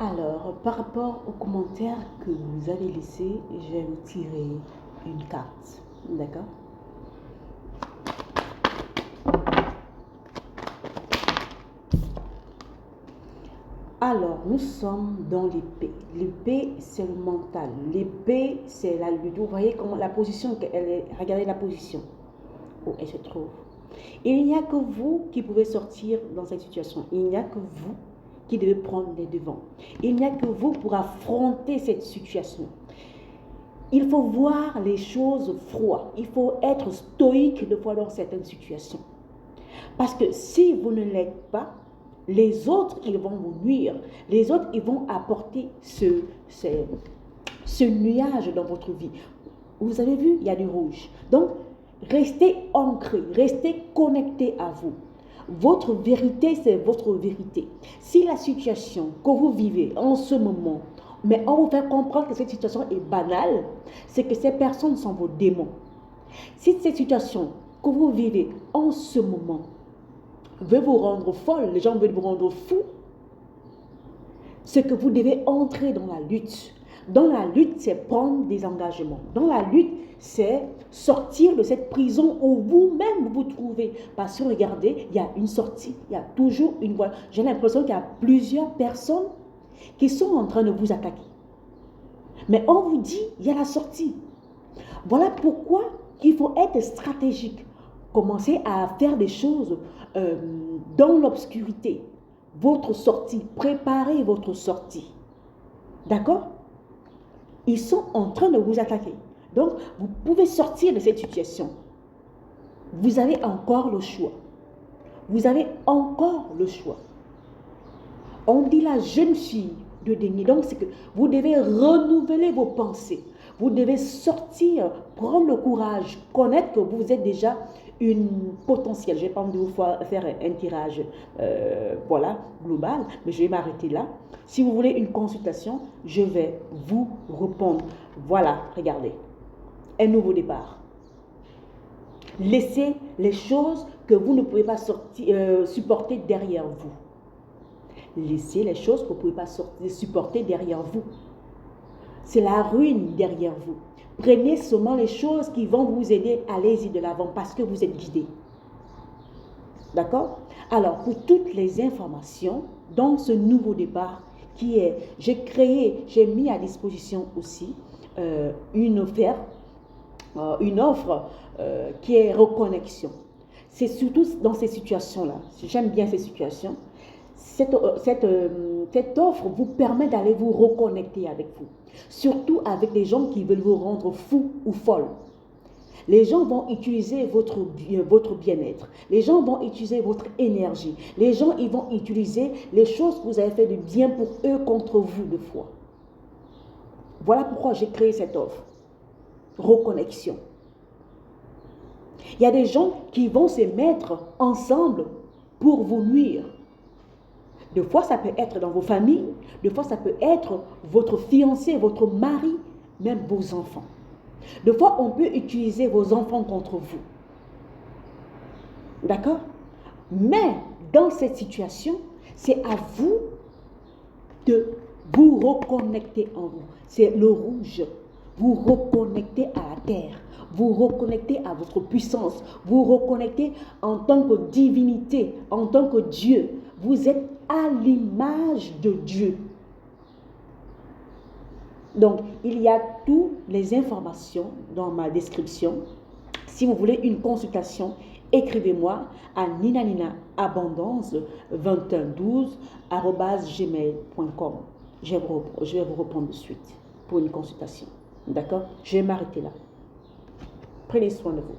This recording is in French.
Alors, par rapport aux commentaires que vous avez laissés, je vais vous tirer une carte. D'accord? Alors, nous sommes dans l'épée. L'épée, c'est le mental. L'épée, c'est la lutte. Vous voyez comment la position, regardez la position où elle se trouve. Il n'y a que vous qui pouvez sortir dans cette situation. Il n'y a que vous qui devez prendre les devants. Il n'y a que vous pour affronter cette situation. Il faut voir les choses froides. Il faut être stoïque de fois dans certaines situations. Parce que si vous ne l'êtes pas, les autres, ils vont vous nuire. Les autres, ils vont apporter ce nuage dans votre vie. Vous avez vu, il y a du rouge. Donc, restez ancré, restez connecté à vous. Votre vérité, c'est votre vérité. Si la situation que vous vivez en ce moment, mais on vous fait comprendre que cette situation est banale, c'est que ces personnes sont vos démons. Si cette situation que vous vivez en ce moment veut vous rendre folle, les gens veulent vous rendre fou, c'est que vous devez entrer dans la lutte. Dans la lutte, c'est prendre des engagements. Dans la lutte, c'est sortir de cette prison où vous-même vous trouvez. Parce que regardez, il y a une sortie, il y a toujours une voie. J'ai l'impression qu'il y a plusieurs personnes qui sont en train de vous attaquer. Mais on vous dit, il y a la sortie. Voilà pourquoi il faut être stratégique. Commencez à faire des choses dans l'obscurité. Votre sortie, préparez votre sortie. D'accord? Ils sont en train de vous attaquer. Donc, vous pouvez sortir de cette situation. Vous avez encore le choix. Vous avez encore le choix. On dit la jeune fille de Déni. Donc, c'est que vous devez renouveler vos pensées. Vous devez sortir, prendre le courage, connaître que vous êtes déjà une potentielle. Je n'ai pas envie de vous faire un tirage global, mais je vais m'arrêter là. Si vous voulez une consultation, je vais vous répondre. Voilà, regardez. Un nouveau départ. Laissez les choses que vous ne pouvez pas supporter derrière vous. Laissez les choses que vous ne pouvez pas supporter derrière vous. C'est la ruine derrière vous. Prenez seulement les choses qui vont vous aider, allez-y de l'avant parce que vous êtes guidé. D'accord? Alors, pour toutes les informations dans ce nouveau départ qui est, j'ai mis à disposition aussi une offre qui est reconnexion. C'est surtout dans ces situations-là. J'aime bien ces situations. Cette offre vous permet d'aller vous reconnecter avec vous. Surtout avec les gens qui veulent vous rendre fou ou folle. Les gens vont utiliser votre bien-être. Les gens vont utiliser votre énergie. Les gens ils vont utiliser les choses que vous avez fait de bien pour eux contre vous de fois. Voilà pourquoi j'ai créé cette offre. Reconnexion. Il y a des gens qui vont se mettre ensemble pour vous nuire. Des fois, ça peut être dans vos familles. Des fois, ça peut être votre fiancé, votre mari, même vos enfants. Des fois, on peut utiliser vos enfants contre vous. D'accord? Mais dans cette situation, c'est à vous de vous reconnecter en vous. C'est le rouge. Vous reconnectez à la terre. Vous reconnectez à votre puissance. Vous reconnectez en tant que divinité, en tant que Dieu. Vous êtes à l'image de Dieu. Donc, il y a toutes les informations dans ma description. Si vous voulez une consultation, écrivez-moi à ninanina-abondance2112@gmail.com. Je vais vous répondre de suite pour une consultation. D'accord? Je vais m'arrêter là. Prenez soin de vous.